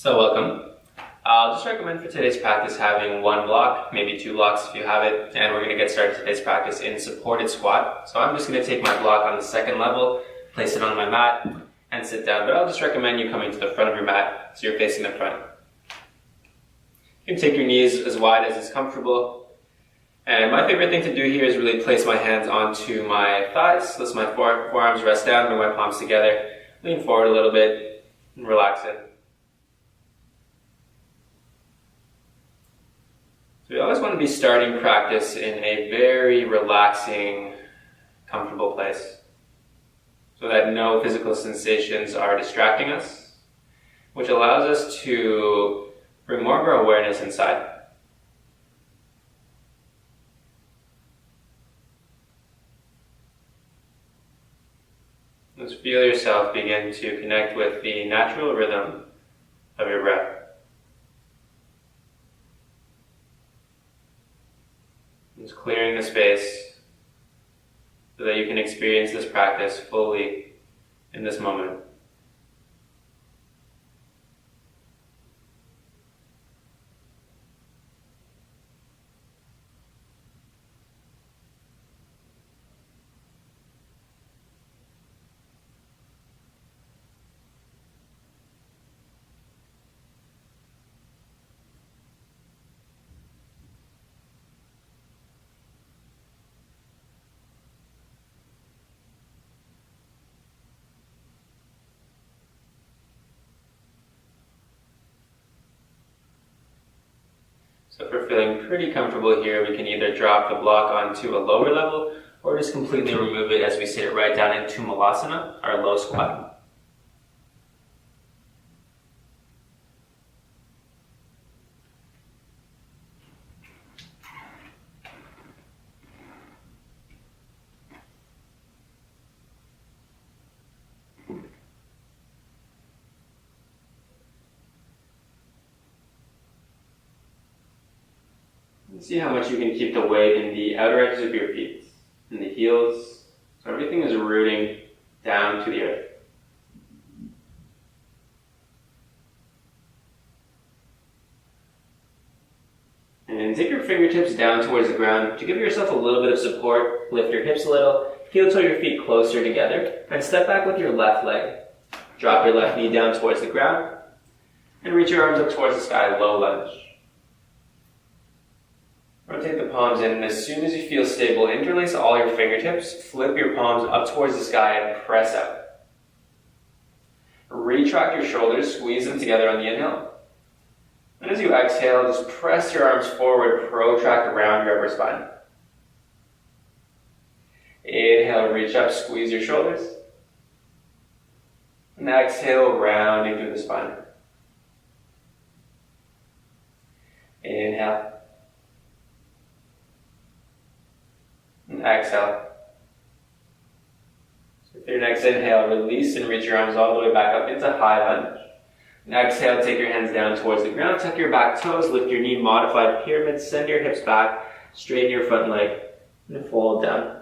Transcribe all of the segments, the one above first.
So welcome. I'll just recommend for today's practice having one block, maybe two blocks if you have it, and we're going to get started today's practice in supported squat. So I'm just going to take my block on the second level, place it on my mat, and sit down. But I'll just recommend you coming to the front of your mat so you're facing the front. You can take your knees as wide as is comfortable. And my favorite thing to do here is really place my hands onto my thighs, let my forearms rest down, bring my palms together, lean forward a little bit, and relax it. So we always want to be starting practice in a very relaxing, comfortable place so that no physical sensations are distracting us, which allows us to bring more of our awareness inside. Just feel yourself begin to connect with the natural rhythm of your breath. Just clearing the space so that you can experience this practice fully in this moment. So if we're feeling pretty comfortable here, we can either drop the block onto a lower level or just completely remove it as we sit right down into Malasana, our low squat. See how much you can keep the weight in the outer edges of your feet, in the heels, so everything is rooting down to the earth. And take your fingertips down towards the ground to give yourself a little bit of support. Lift your hips a little, heel toe your feet closer together, and step back with your left leg. Drop your left knee down towards the ground, and reach your arms up towards the sky, low lunge. Rotate the palms in, and as soon as you feel stable, interlace all your fingertips, flip your palms up towards the sky, and press out. Retract your shoulders, squeeze them together on the inhale. And as you exhale, just press your arms forward, protract around your upper spine. Inhale, reach up, squeeze your shoulders. And exhale, rounding through the spine. Inhale. And exhale. So with your next inhale, release and reach your arms all the way back up into high lunge. And exhale, take your hands down towards the ground, tuck your back toes, lift your knee, modified pyramid, send your hips back, straighten your front leg, and fold down.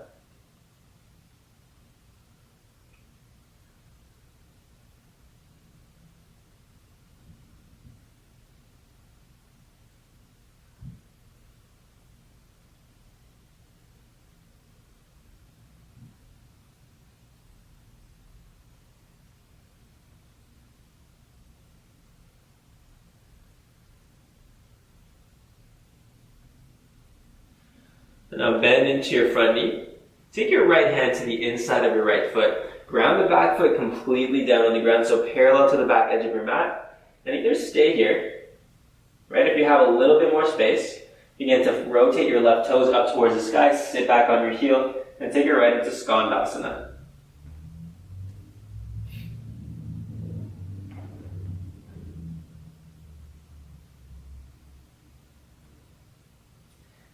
Now bend into your front knee. Take your right hand to the inside of your right foot. Ground the back foot completely down on the ground, so parallel to the back edge of your mat. And either stay here, right? If you have a little bit more space, begin to rotate your left toes up towards the sky, sit back on your heel, and take your right into Skandasana.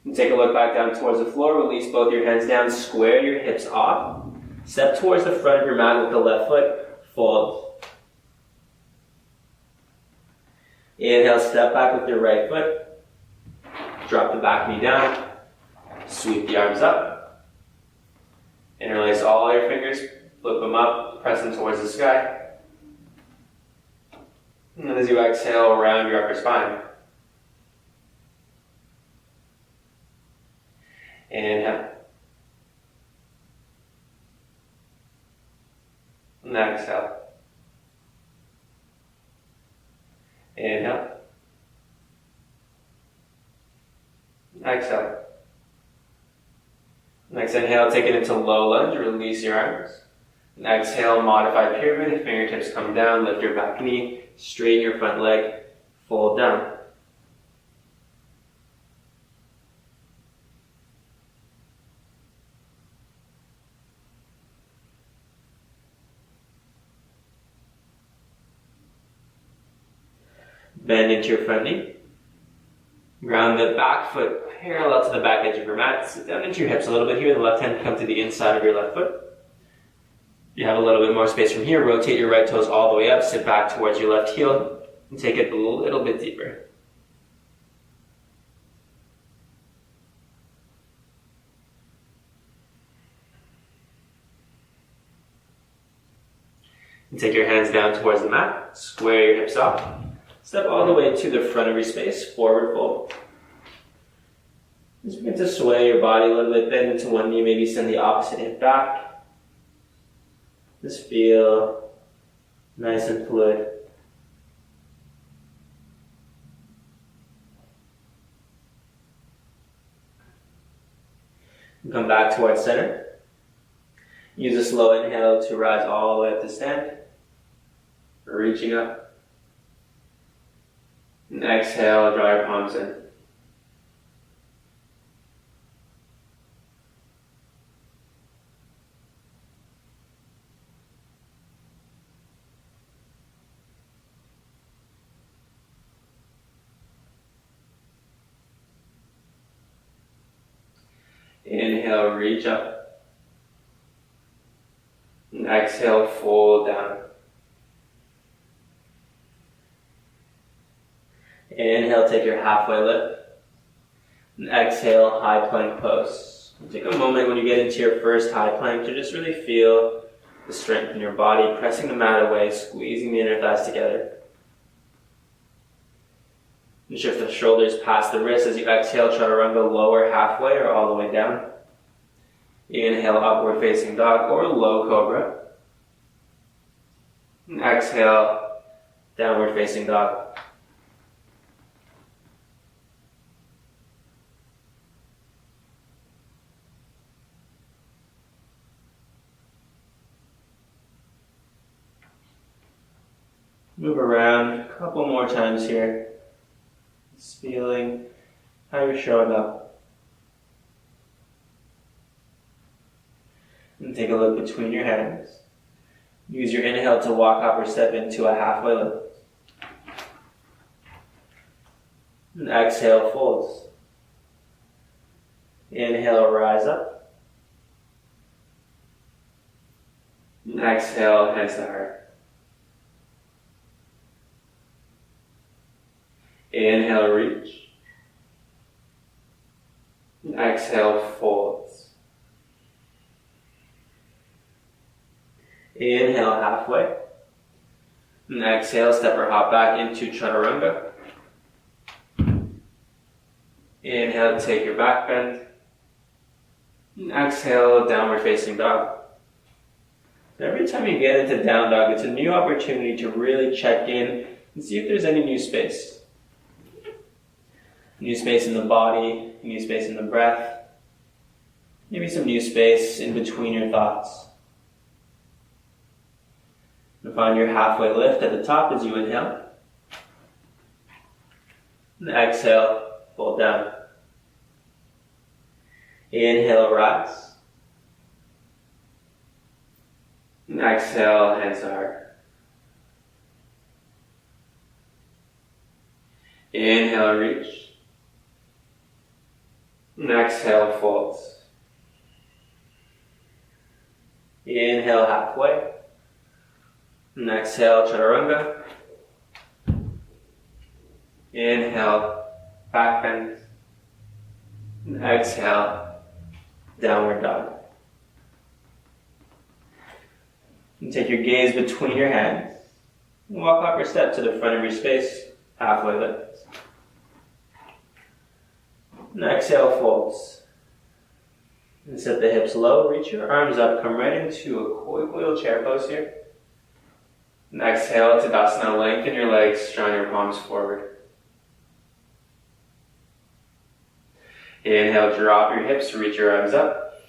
And take a look back down towards the floor, release both your hands down, square your hips off, step towards the front of your mat with the left foot, fold. Inhale, step back with your right foot, drop the back knee down, sweep the arms up, interlace all your fingers, flip them up, press them towards the sky, And as you exhale, round your upper spine. Inhale. And exhale. Inhale. Exhale. Next inhale, take it into low lunge, release your arms. And exhale, modified pyramid, fingertips come down, lift your back knee, straighten your front leg, fold down. Bend into your front knee. Ground the back foot parallel to the back edge of your mat. Sit down into your hips a little bit here. The left hand come to the inside of your left foot. You have a little bit more space from here. Rotate your right toes all the way up. Sit back towards your left heel and take it a little bit deeper. And take your hands down towards the mat. Square your hips off. Step all the way to the front of your space, forward fold. Just begin to sway your body a little bit, bend into one knee, maybe send the opposite hip back. Just feel nice and fluid. And come back towards center. Use a slow inhale to rise all the way up to stand. Reaching up. And exhale, draw your palms in. Inhale, reach up. And exhale, fold down. Inhale, take your halfway lift. And exhale, high plank pose. Take a moment when you get into your first high plank to just really feel the strength in your body, pressing the mat away, squeezing the inner thighs together. And shift the shoulders past the wrists as you exhale, chaturanga, lower halfway or all the way down. Inhale, upward facing dog or low cobra. And exhale, downward facing dog. Move around a couple more times here. Just feeling how you're showing up. And take a look between your hands. Use your inhale to walk up or step into a halfway lift. And exhale, folds. Inhale, rise up. And exhale, hands to heart. Inhale, reach. And exhale, folds. Inhale, halfway. And exhale, step or hop back into chaturanga. Inhale, take your back bend. And exhale, downward facing dog. Every time you get into down dog, it's a new opportunity to really check in and see if there's any new space. New space in the body, new space in the breath, maybe some new space in between your thoughts. And find your halfway lift at the top as you inhale. And exhale, fold down. Inhale, rise. And exhale, hands to heart. Inhale, reach. And exhale, folds. Inhale, halfway. And exhale, chaturanga. Inhale, back bend. And exhale, downward dog. And take your gaze between your hands. Walk off your step to the front of your space, halfway lift. And exhale, folds. And set the hips low, reach your arms up, come right into a quick little chair pose here. And exhale, Tadasana, lengthen your legs, draw your palms forward. Inhale, drop your hips, reach your arms up.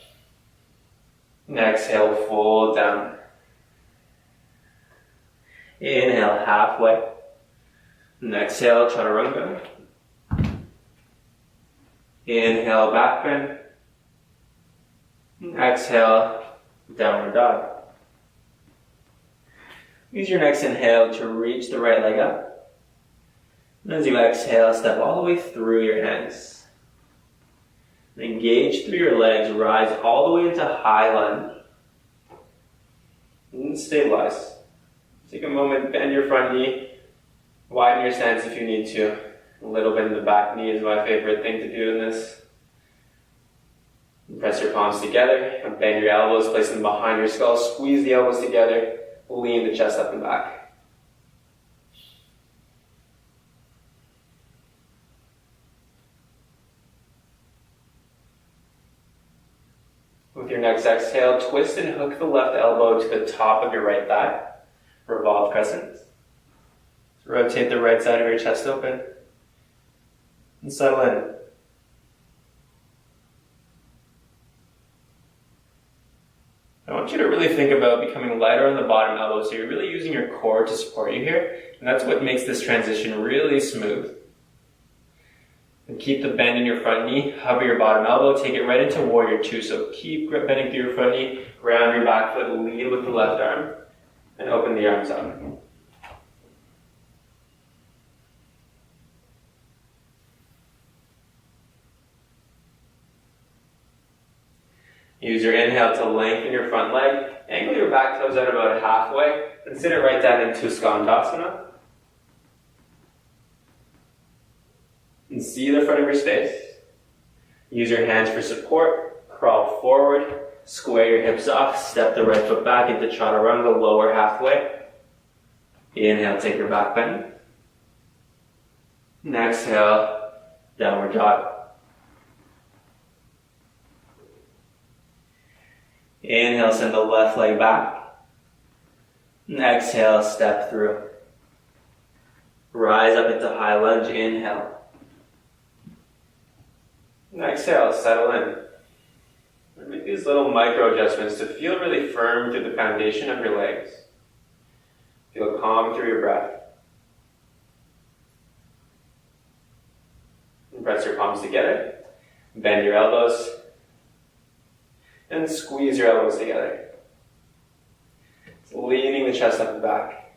And exhale, fold down. Inhale, halfway. And exhale, Chaturanga. Inhale, back bend. And exhale, downward dog. Use your next inhale to reach the right leg up. And as you exhale, step all the way through your hands. Engage through your legs, rise all the way into high lunge. And stabilize. Take a moment, bend your front knee, widen your stance if you need to. A little bit in the back knee is my favorite thing to do in this. Press your palms together, bend your elbows, place them behind your skull, squeeze the elbows together, lean the chest up and back. With your next exhale, twist and hook the left elbow to the top of your right thigh. Revolve crescent. Rotate the right side of your chest open. And settle in. I want you to really think about becoming lighter on the bottom elbow, so you're really using your core to support you here, and that's what makes this transition really smooth. And keep the bend in your front knee, hover your bottom elbow, take it right into warrior two, so keep bending through your front knee, ground your back foot, lead with the left arm, and open the arms up. Use your inhale to lengthen your front leg. Angle your back toes out about halfway. And sit it right down into Skandasana. And see the front of your space. Use your hands for support. Crawl forward. Square your hips off. Step the right foot back into Chaturanga, lower halfway. Inhale, take your back bend. And exhale, downward dog. Inhale, send the left leg back. And exhale, step through. Rise up into high lunge, inhale. And exhale, settle in. And make these little micro adjustments to feel really firm through the foundation of your legs. Feel calm through your breath. And press your palms together. Bend your elbows. And squeeze your elbows together. So leaning the chest up and back.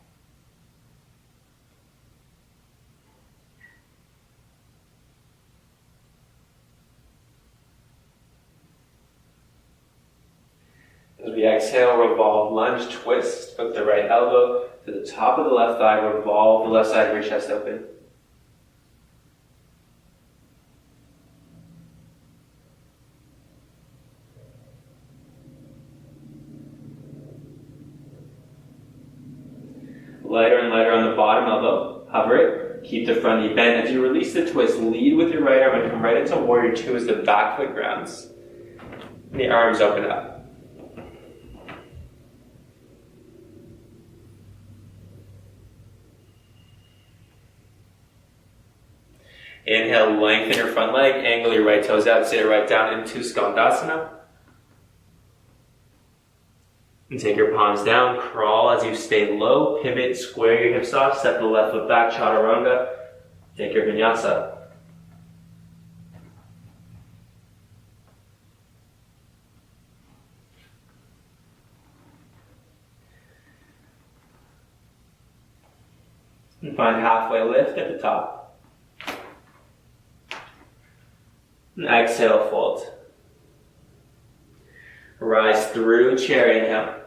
As we exhale, revolve, lunge, twist. Hook the right elbow to the top of the left thigh. Revolve the left side of your chest open. Lighter and lighter on the bottom elbow. Hover it. Keep the front knee bent. As you release the twist, lead with your right arm and come right into warrior two as the back foot grounds. And the arms open up. Inhale, lengthen your front leg. Angle your right toes out. Sit it right down into Skandasana. And take your palms down, crawl as you stay low, pivot, square your hips off, step the left foot back, Chaturanga, take your Vinyasa. And find halfway lift at the top. And exhale, fold. Rise through chair, inhale.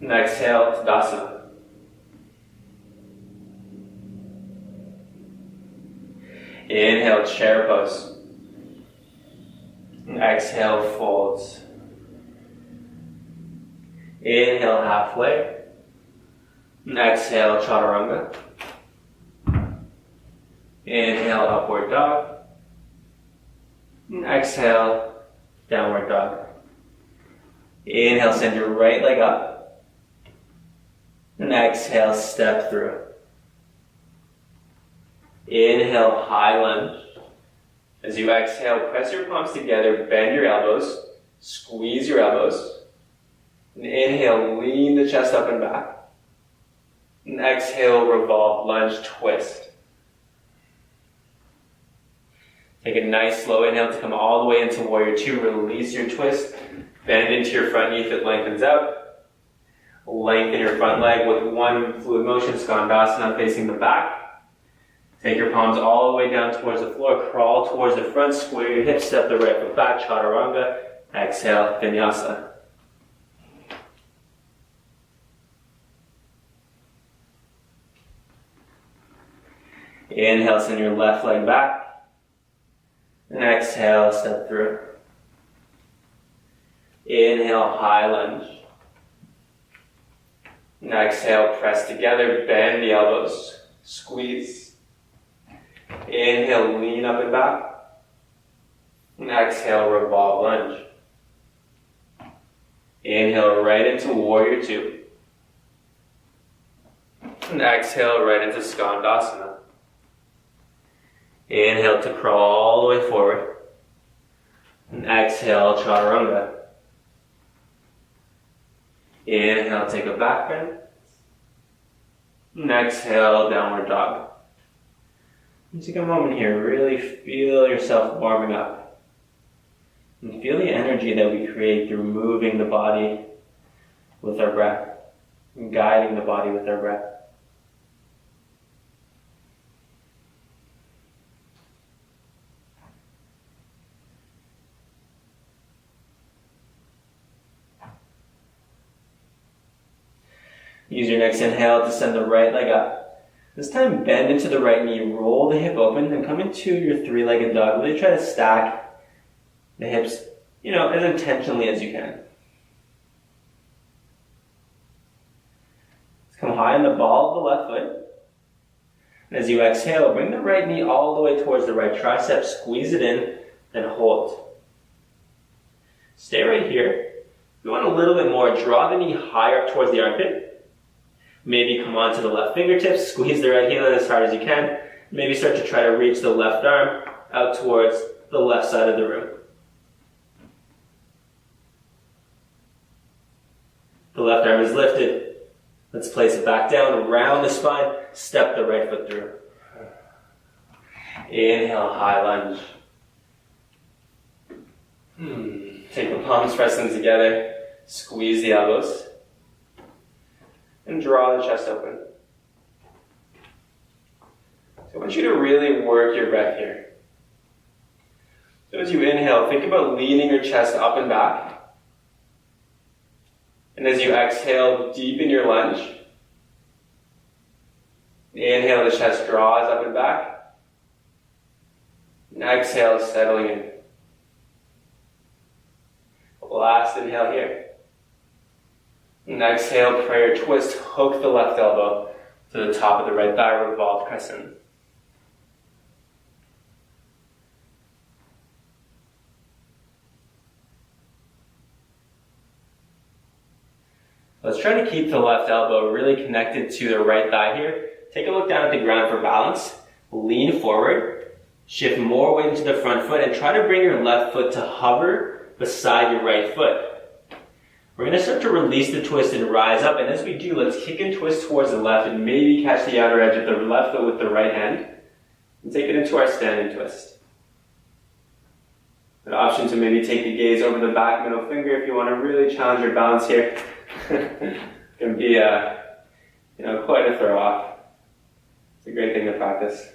And exhale, Tadasana. Inhale, chair pose. And exhale, folds. Inhale, halfway. And exhale, chaturanga. Inhale, upward dog. And exhale, downward dog. Inhale, send your right leg up. And exhale, step through. Inhale, high lunge. As you exhale, press your palms together, bend your elbows, squeeze your elbows. And inhale, lean the chest up and back. And exhale, revolve, lunge, twist. Take a nice slow inhale to come all the way into warrior two. Release your twist. Bend into your front knee if it lengthens out. Lengthen your front leg with one fluid motion, skandasana, facing the back. Take your palms all the way down towards the floor. Crawl towards the front. Square your hips. Step the right foot back. Chaturanga. Exhale. Vinyasa. Inhale, send your left leg back. And exhale, step through. Inhale, high lunge. And exhale, press together, bend the elbows, squeeze. Inhale, lean up and back. And exhale, revolve, lunge. Inhale, right into warrior two. And exhale, right into skandasana. Inhale to crawl all the way forward. And exhale, chaturanga. Inhale, take a back bend. And exhale, downward dog. And take a moment here, really feel yourself warming up. And feel the energy that we create through moving the body with our breath. And guiding the body with our breath. Use your next inhale to send the right leg up. This time bend into the right knee, roll the hip open, then come into your three-legged dog. Really try to stack the hips, as intentionally as you can. Let's come high on the ball of the left foot. And as you exhale, bring the right knee all the way towards the right tricep, squeeze it in, then hold. Stay right here. If you want a little bit more, draw the knee higher up towards the armpit. Maybe come onto the left fingertips, squeeze the right heel in as hard as you can. Maybe start to try to reach the left arm out towards the left side of the room. The left arm is lifted. Let's place it back down, around the spine, step the right foot through. Inhale, high lunge. Take the palms, press them together, squeeze the elbows. And draw the chest open. So I want you to really work your breath here. So as you inhale, think about leaning your chest up and back. And as you exhale, deepen your lunge. Inhale, the chest draws up and back. And exhale, settling in. Last inhale here. And exhale, prayer twist, hook the left elbow to the top of the right thigh, revolve crescent. Let's try to keep the left elbow really connected to the right thigh here. Take a look down at the ground for balance. Lean forward, shift more weight into the front foot, and try to bring your left foot to hover beside your right foot. We're going to start to release the twist and rise up, and as we do, let's kick and twist towards the left and maybe catch the outer edge of the left foot with the right hand and take it into our standing twist. An option to maybe take the gaze over the back middle finger if you want to really challenge your balance here. Can be quite a throw off. It's a great thing to practice.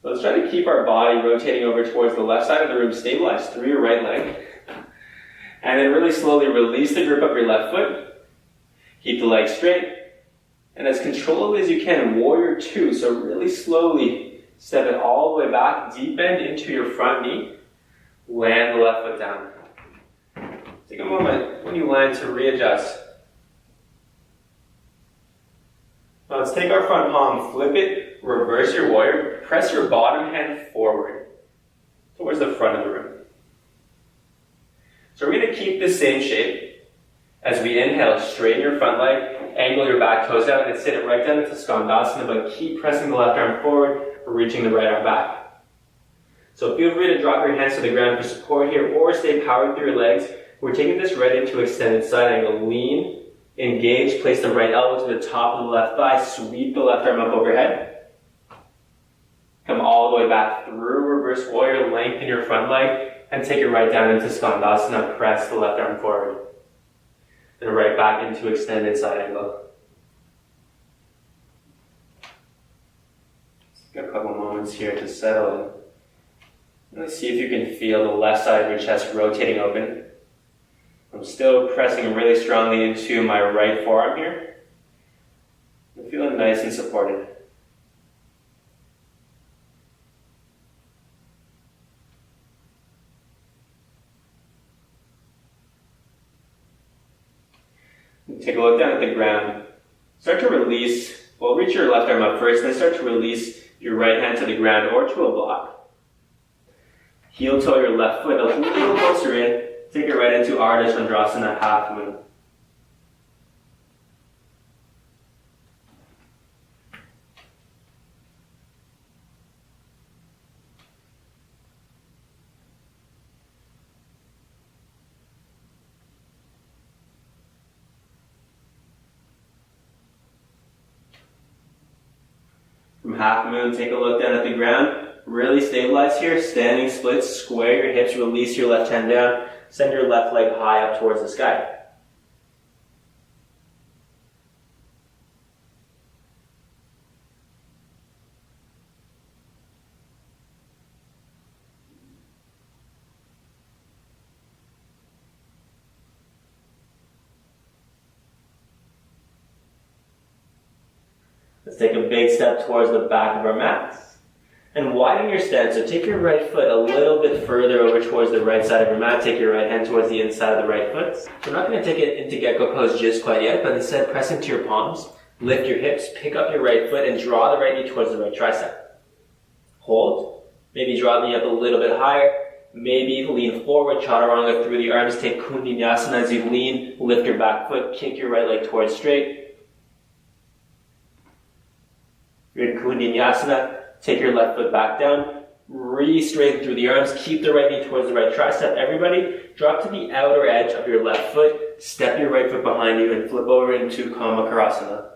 Let's try to keep our body rotating over towards the left side of the room, stabilize through your right leg, and then really slowly release the grip of your left foot. Keep the leg straight, and as controllably as you can, warrior two, so really slowly step it all the way back, deep bend into your front knee, land the left foot down. Take a moment when you land to readjust. Now let's take our front palm, flip it, reverse your warrior, press your bottom hand forward towards the front of the room. So we're going to keep the same shape. As we inhale, straighten your front leg, angle your back toes down, and sit it right down into Skandasana, but keep pressing the left arm forward, reaching the right arm back. So feel free to drop your hands to the ground for support here, or stay powered through your legs. We're taking this right into extended side angle. Lean, engage, place the right elbow to the top of the left thigh, sweep the left arm up overhead. Come all the way back through reverse warrior, lengthen your front leg, and take it right down into Skandasana, press the left arm forward. And right back into extended side angle. Got a couple moments here to settle in. Let's see if you can feel the left side of your chest rotating open. I'm still pressing really strongly into my right forearm here. I'm feeling nice and supported. Take a look down at the ground. Start to release, well, reach your left arm up first, then start to release your right hand to the ground or to a block. Heel toe your left foot a little closer in. Take it right into Ardha Chandrasana, half moon. From half moon, take a look down at the ground. Really stabilize here. Standing splits, square your hips, release your left hand down. Send your left leg high up towards the sky. Let's take a big step towards the back of our mats. And widen your stance. So take your right foot a little bit further over towards the right side of your mat. Take your right hand towards the inside of the right foot. So we're not going to take it into gecko pose just quite yet, but instead press into your palms, lift your hips, pick up your right foot, and draw the right knee towards the right tricep. Hold. Maybe draw the knee up a little bit higher. Maybe lean forward, chaturanga through the arms. Take Kundinyasana as you lean. Lift your back foot, kick your right leg towards straight. You're in Kundinyasana. Take your left foot back down, re-straighten through the arms, keep the right knee towards the right tricep. Everybody, drop to the outer edge of your left foot, step your right foot behind you, and flip over into Kamakarasana.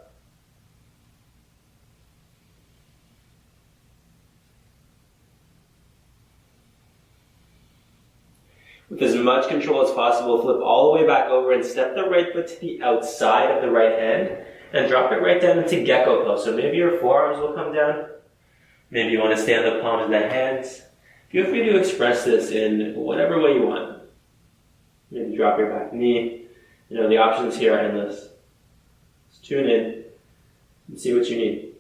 With as much control as possible, flip all the way back over and step the right foot to the outside of the right hand, and drop it right down into gecko pose. So maybe your forearms will come down. Maybe you want to stay on the palms of the hands. Feel free to express this in whatever way you want. Maybe drop your back knee. You know, the options here are endless. Just tune in and see what you need.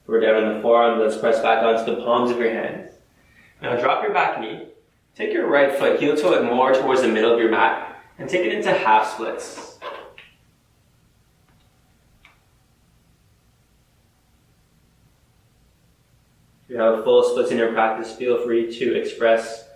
We're down in the forearm. Let's press back onto the palms of your hands. Now drop your back knee. Take your right foot, heel toe it more towards the middle of your mat, and take it into half splits. If you have full splits in your practice, feel free to express.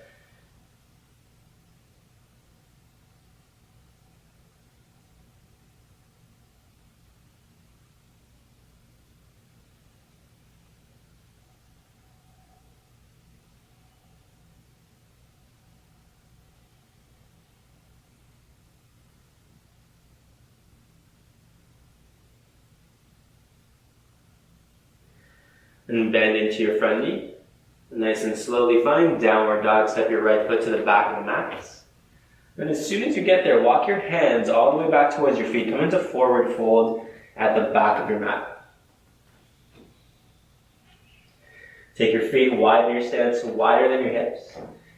And bend into your front knee. Nice and slowly find downward dog. Step your right foot to the back of the mat. And as soon as you get there, walk your hands all the way back towards your feet. Come into forward fold at the back of your mat. Take your feet, widen your stance, wider than your hips.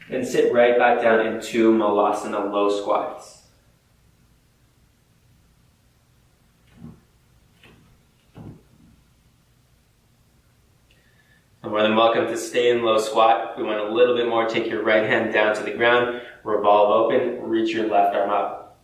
And sit right back down into Malasana, low squats. You're more than welcome to stay in low squat. If we want a little bit more, take your right hand down to the ground, revolve open, reach your left arm up.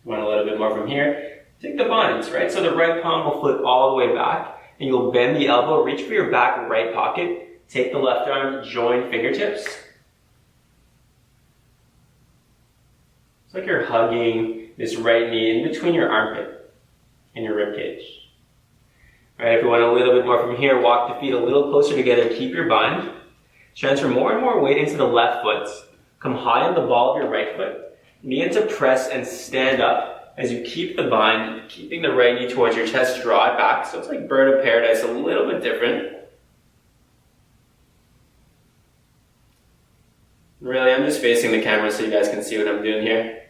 If you want a little bit more from here, take the binds, right? So the right palm will flip all the way back, and you'll bend the elbow, reach for your back right pocket, take the left arm, join fingertips. It's like you're hugging this right knee in between your armpit and your rib cage. All right, if you want a little bit more from here, walk the feet a little closer together, keep your bind. Transfer more and more weight into the left foot. Come high on the ball of your right foot. Begin to press and stand up as you keep the bind, keeping the right knee towards your chest, draw it back. So it's like bird of paradise, a little bit different. Really, I'm just facing the camera so you guys can see what I'm doing here.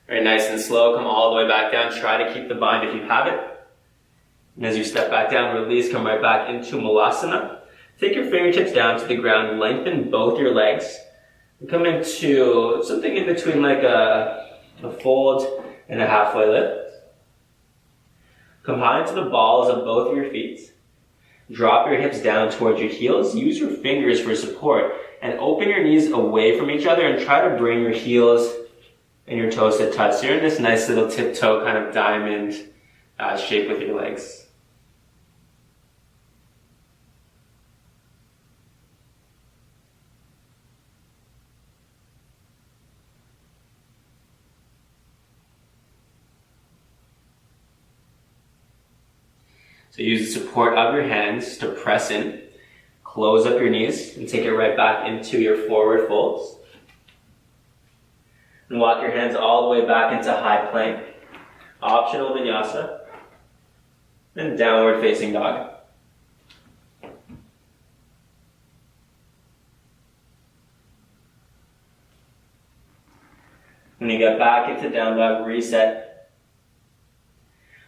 Very nice and slow, come all the way back down. Try to keep the bind if you have it. And as you step back down, release, come right back into Malasana. Take your fingertips down to the ground, lengthen both your legs. And come into something in between like a fold and a halfway lift. Come high into the balls of both of your feet. Drop your hips down towards your heels. Use your fingers for support. And open your knees away from each other and try to bring your heels and your toes to touch. So you're in this nice little tiptoe kind of diamond shape with your legs. So use the support of your hands to press in, close up your knees, and take it right back into your forward folds. And walk your hands all the way back into high plank, optional vinyasa, and downward facing dog. When you get back into down dog, reset.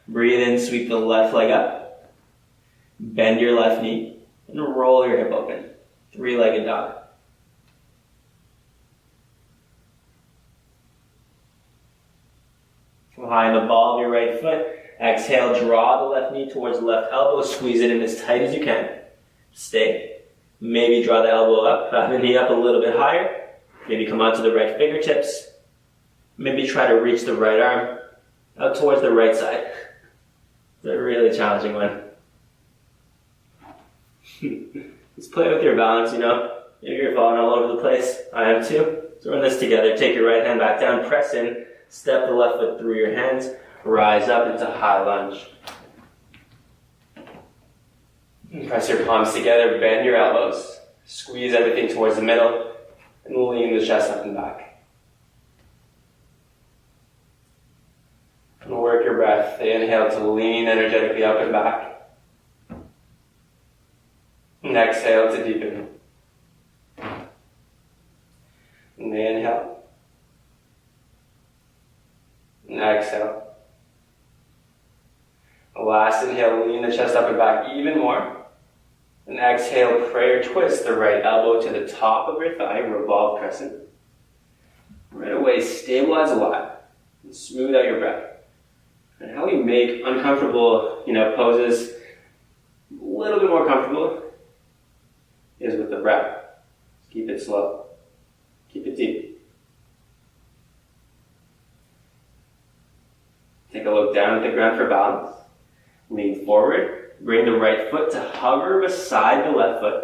Breathe in, sweep the left leg up, bend your left knee, and roll your hip open. Three-legged dog. Come high on the ball of your right foot. Exhale, draw the left knee towards the left elbow. Squeeze it in as tight as you can. Stay. Maybe draw the elbow up, the knee up a little bit higher. Maybe come onto the right fingertips. Maybe try to reach the right arm out towards the right side. It's a really challenging one. Just play with your balance, you know. Maybe you're falling all over the place. I am too. So we're in this together. Take your right hand back down, press in. Step the left foot through your hands, rise up into high lunge. Press your palms together, bend your elbows, squeeze everything towards the middle, and lean the chest up and back. And work your breath. Inhale to lean energetically up and back. And exhale to deepen. And inhale. And exhale. Last inhale, lean the chest up and back even more. And exhale, prayer twist the right elbow to the top of your thigh, revolve crescent. Right away, stabilize a lot and smooth out your breath. And how we make uncomfortable, poses a little bit more comfortable is with the breath. Keep it slow. Keep it deep. Take a look down at the ground for balance. Lean forward. Bring the right foot to hover beside the left foot.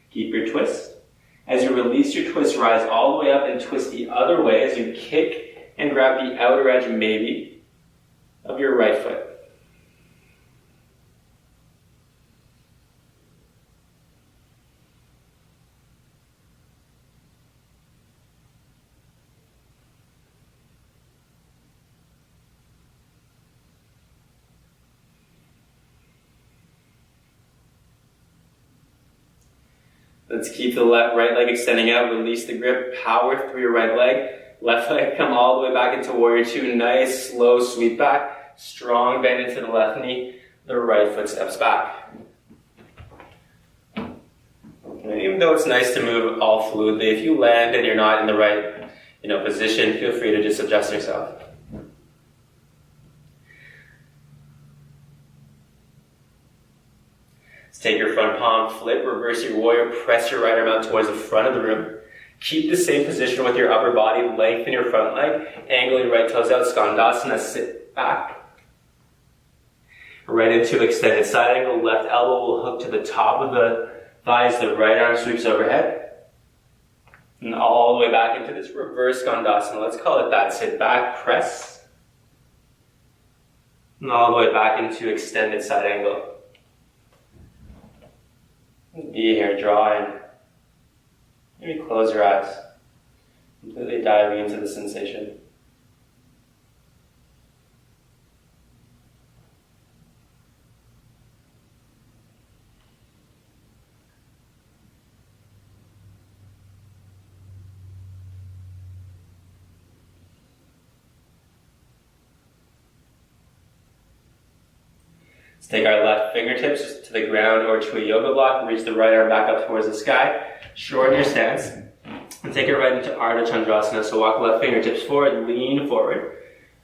Keep your twist. As you release your twist, rise all the way up and twist the other way as you kick and grab the outer edge, maybe, of your right foot. Let's keep the right leg extending out, release the grip, power through your right leg. Left leg, come all the way back into warrior two. Nice, slow sweep back. Strong bend into the left knee. The right foot steps back. And even though it's nice to move all fluidly, if you land and you're not in the right position, feel free to just adjust yourself. Let's take your front palm, flip, reverse your warrior, press your right arm out towards the front of the room. Keep the same position with your upper body, lengthen your front leg, angle your right toes out, Skandasana, sit back. Right into extended side angle, left elbow will hook to the top of the thighs, the right arm sweeps overhead. And all the way back into this reverse Skandasana, let's call it that, sit back, press. And all the way back into extended side angle. Be here, draw in. Maybe close your eyes. Completely diving into the sensation. Let's take our left fingertips to the ground or to a yoga block. Reach the right arm back up towards the sky. Shorten your stance. And take it right into Ardha Chandrasana. So walk left fingertips forward, lean forward,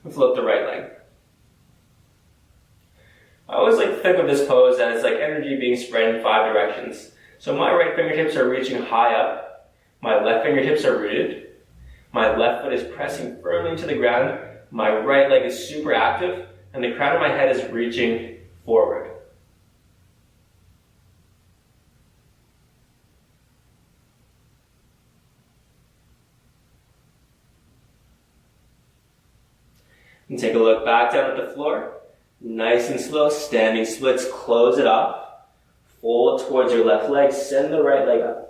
and float the right leg. I always like to think of this pose as like energy being spread in 5 directions. So my right fingertips are reaching high up. My left fingertips are rooted. My left foot is pressing firmly into the ground. My right leg is super active. And the crown of my head is reaching forward. And take a look back down at the floor. Nice and slow, standing splits, close it off. Fold towards your left leg, send the right leg up.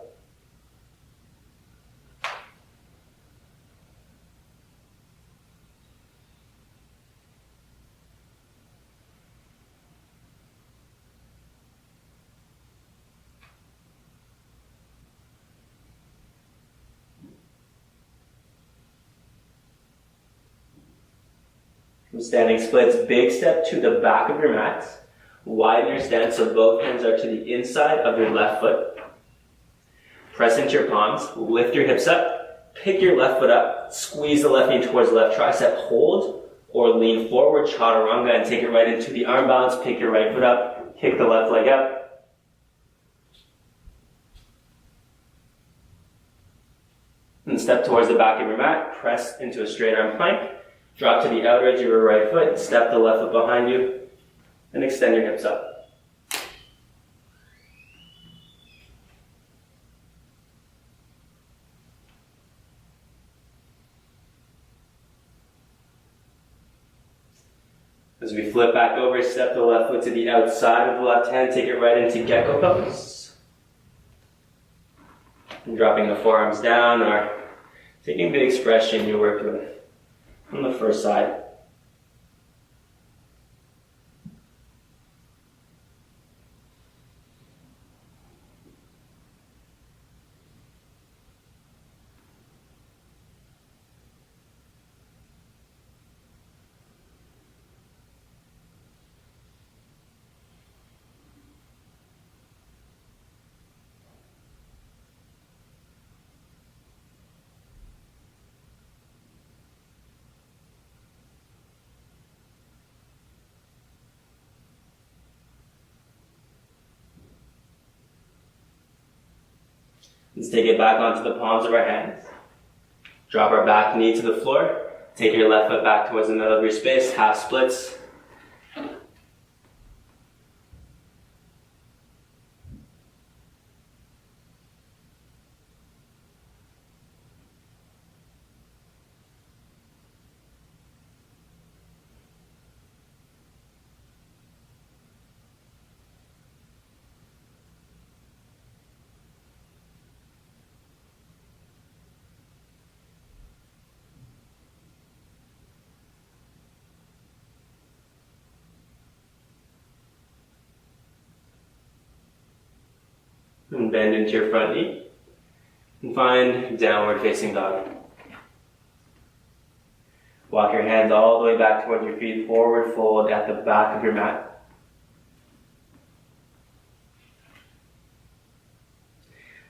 From standing splits, big step to the back of your mat. Widen your stance so both hands are to the inside of your left foot. Press into your palms, lift your hips up, pick your left foot up, squeeze the left knee towards the left tricep, hold, or lean forward, chaturanga, and take it right into the arm balance, pick your right foot up, kick the left leg up. And step towards the back of your mat, press into a straight arm plank. Drop to the outer edge of your right foot, step the left foot behind you, and extend your hips up. As we flip back over, step the left foot to the outside of the left hand, take it right into gecko pose. And dropping the forearms down or taking the expression you worked with on the first side. Let's take it back onto the palms of our hands. Drop our back knee to the floor. Take your left foot back towards the middle of your space, half splits. bend into your front knee. And find downward facing dog. Walk your hands all the way back towards your feet, forward fold at the back of your mat.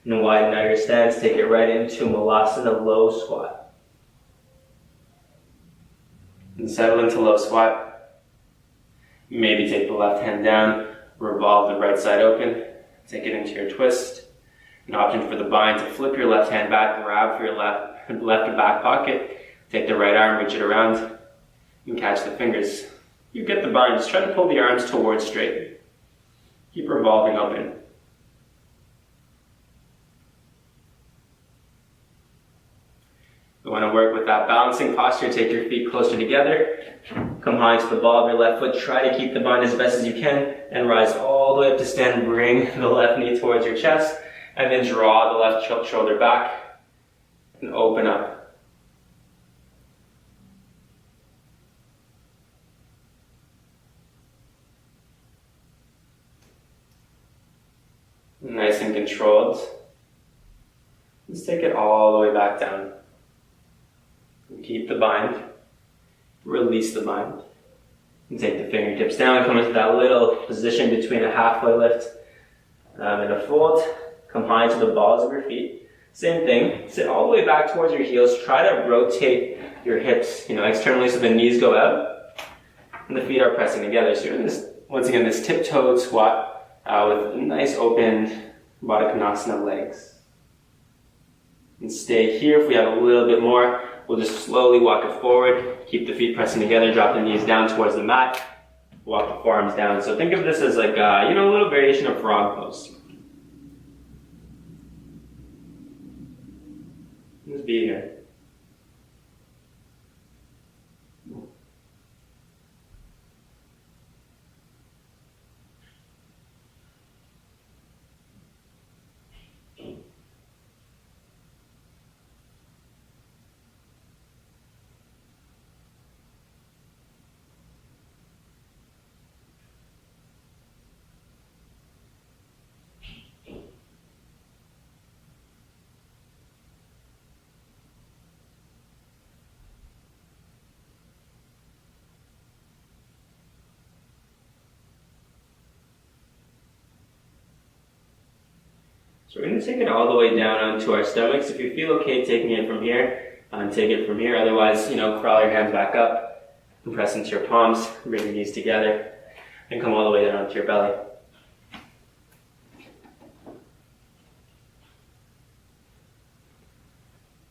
And widen out your stance, take it right into Malasana low squat. And settle into low squat. Maybe take the left hand down, revolve the right side open, take it into your twist. An option for the bind to flip your left hand back, grab for your left back pocket, take the right arm, reach it around, and catch the fingers. You get the bind, just try to pull the arms towards straight. Keep revolving open. You want to work with that balancing posture, take your feet closer together, come high to the ball of your left foot, try to keep the bind as best as you can, and rise all the way up to stand, bring the left knee towards your chest, and then draw the left shoulder back, and open up. Nice and controlled. Let's take it all the way back down. Keep the bind, release the bind, and take the fingertips down, come into that little position between a halfway lift and a fold. Come high to the balls of your feet. Same thing, sit all the way back towards your heels, try to rotate your hips, externally so the knees go out, and the feet are pressing together. So you're in this, once again, this tiptoed squat with nice open Baddha Konasana legs. And stay here. If we have a little bit more, we'll just slowly walk it forward, keep the feet pressing together, drop the knees down towards the mat, walk the forearms down. So think of this as like, a little variation of frog pose. Just be here. So we're going to take it all the way down onto our stomachs. If you feel okay taking it from here, take it from here. Otherwise, crawl your hands back up and press into your palms, bring your knees together, and come all the way down onto your belly.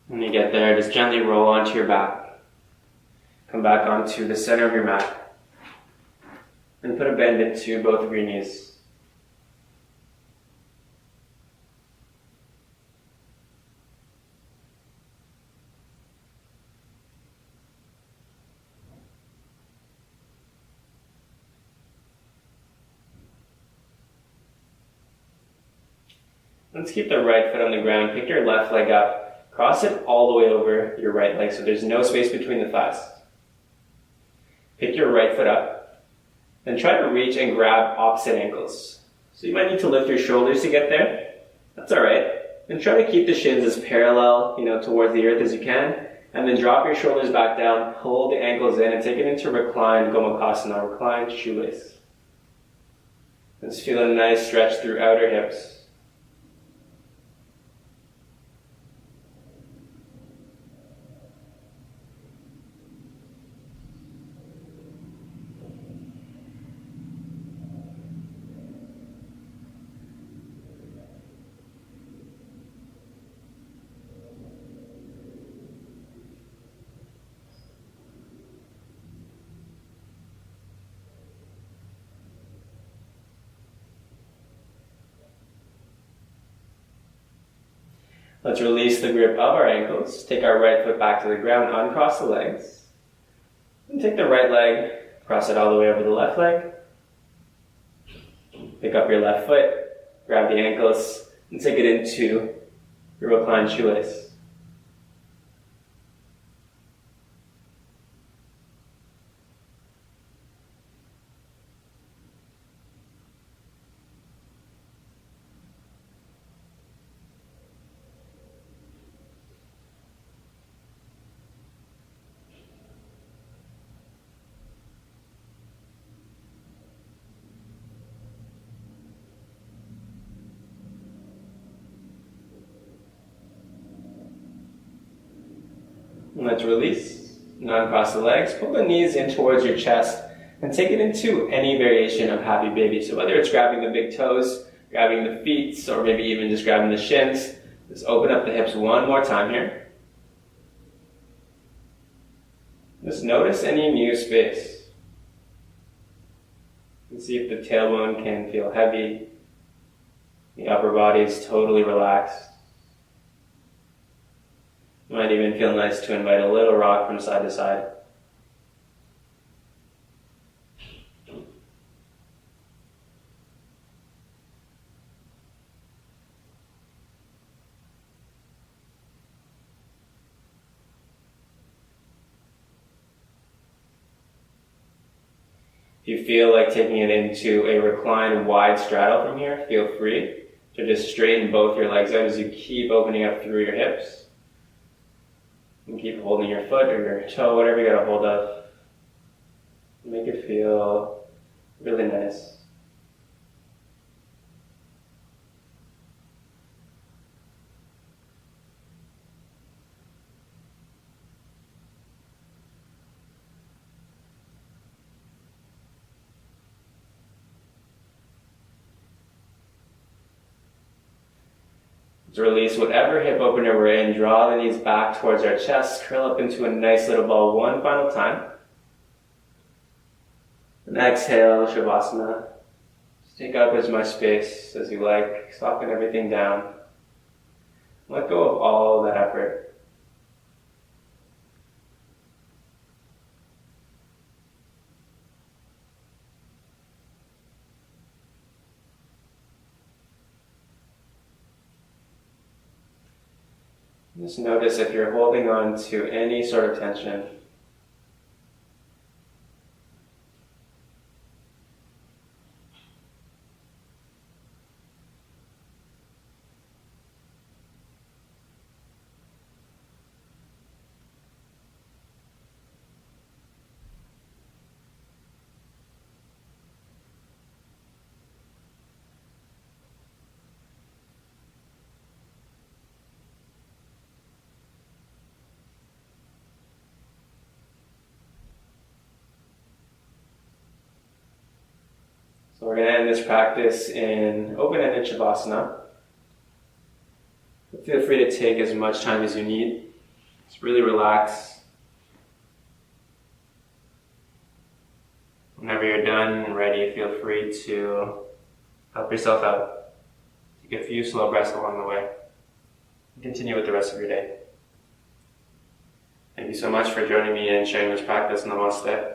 When you get there, just gently roll onto your back. Come back onto the center of your mat. And put a bend into both of your knees. Let's keep the right foot on the ground. Pick your left leg up. Cross it all the way over your right leg so there's no space between the thighs. Pick your right foot up. Then try to reach and grab opposite ankles. So you might need to lift your shoulders to get there. That's alright. And try to keep the shins as parallel, towards the earth as you can. And then drop your shoulders back down, pull the ankles in, and take it into reclined Gomukhasana, reclined shoelace. Just feel a nice stretch through outer hips. Let's release the grip of our ankles. Take our right foot back to the ground, uncross the legs. And take the right leg, cross it all the way over the left leg. Pick up your left foot, grab the ankles, and take it into your reclined shoelace. And let's release. Now uncross the legs, pull the knees in towards your chest, and take it into any variation of happy baby. So whether it's grabbing the big toes, grabbing the feet, or maybe even just grabbing the shins, just open up the hips one more time here. Just notice any new space. And see if the tailbone can feel heavy. The upper body is totally relaxed. It might even feel nice to invite a little rock from side to side. If you feel like taking it into a reclined wide straddle from here, feel free to just straighten both your legs out as you keep opening up through your hips. And keep holding your foot or your toe, whatever you got a hold of. Make it feel really nice. To release whatever hip opener we're in, draw the knees back towards our chest, curl up into a nice little ball one final time. And exhale, Shavasana. Just take up as much space as you like, soften everything down. Let go of all that effort. Just notice if you're holding on to any sort of tension. So we're going to end this practice in open-ended Shavasana. Feel free to take as much time as you need. Just really relax. Whenever you're done and ready, feel free to help yourself out. Take a few slow breaths along the way. Continue with the rest of your day. Thank you so much for joining me and sharing this practice. Namaste.